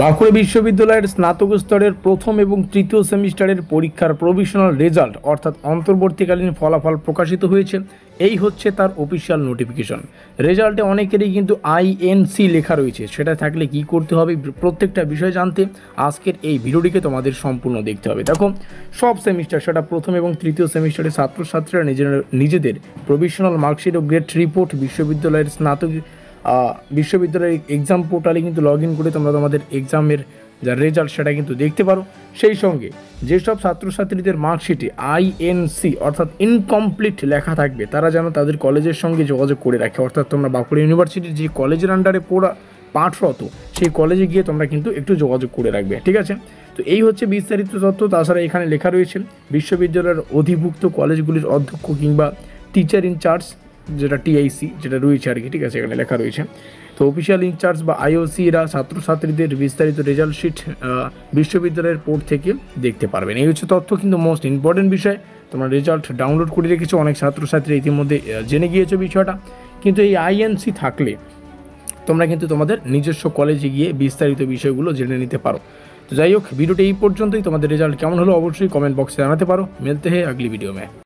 বাঁকুড়া বিশ্ববিদ্যালয়ের স্নাতক স্তরের প্রথম এবং তৃতীয় সেমিস্টারের পরীক্ষার প্রভিশনাল রেজাল্ট অর্থাৎ অন্তর্বর্তীকালীন ফলাফল প্রকাশিত হয়েছে। এই হচ্ছে তার অফিসিয়াল নোটিফিকেশন। রেজাল্টে অনেকেরই কিন্তু আইএনসি লেখা রয়েছে, সেটা থাকলে কি করতে হবে প্রত্যেকটা বিষয় জানতে আজকের এই ভিডিওটিকে তোমাদের সম্পূর্ণ দেখতে হবে। দেখো, সব সেমিস্টার সেটা প্রথম এবং তৃতীয় সেমিস্টারের ছাত্রছাত্রীরা নিজেদের প্রভিশনাল মার্কশিট ও গ্রেড রিপোর্ট বিশ্ববিদ্যালয়ের বিশ্ববিদ্যালয়ের এক্সাম পোর্টালে কিন্তু লগ ইন করে তোমরা তোমাদের এক্সামের যা রেজাল্ট সেটা কিন্তু দেখতে পারো। সেই সঙ্গে যেসব ছাত্রছাত্রীদের মার্কশিটে আইএনসি অর্থাৎ ইনকমপ্লিট লেখা থাকবে তারা যেন তাদের কলেজের সঙ্গে যোগাযোগ করে রাখে। অর্থাৎ তোমরা বাঁকুড়া ইউনিভার্সিটির যে কলেজের আন্ডারে পাঠরত সেই কলেজে গিয়ে তোমরা কিন্তু একটু যোগাযোগ করে রাখবে, ঠিক আছে? তো এই হচ্ছে বিস্তারিত তথ্য। তাছাড়া এখানে লেখা রয়েছে বিশ্ববিদ্যালয়ের অধিভুক্ত কলেজগুলির অধ্যক্ষ কিংবা টিচার ইনচার্জ যেটা টিআইসি যেটা রয়েছে আর কি, ঠিক আছে, এখানে লেখা রয়েছে। তো অফিসিয়াল ইনচার্জ বা আইওসিরা ছাত্রছাত্রীদের বিস্তারিত রেজাল্ট শিট বিশ্ববিদ্যালয়ের পোর্ট থেকে দেখতে পারবেন। এই হচ্ছে তথ্য, কিন্তু মোস্ট ইম্পর্টেন্ট বিষয়, তোমরা রেজাল্ট ডাউনলোড করে রেখেছো, অনেক ছাত্রছাত্রী ইতিমধ্যে জেনে গিয়েছো বিষয়টা। কিন্তু এই আইএনসি থাকলে তোমরা কিন্তু তোমাদের নিজস্ব কলেজে গিয়ে বিস্তারিত বিষয়গুলো জেনে নিতে পারো। তো যাই হোক, ভিডিওটি এই পর্যন্তই। তোমাদের রেজাল্ট কেমন হলো অবশ্যই কমেন্ট বক্সে জানাতে পারো। মিলতে हैं अगली वीडियो में।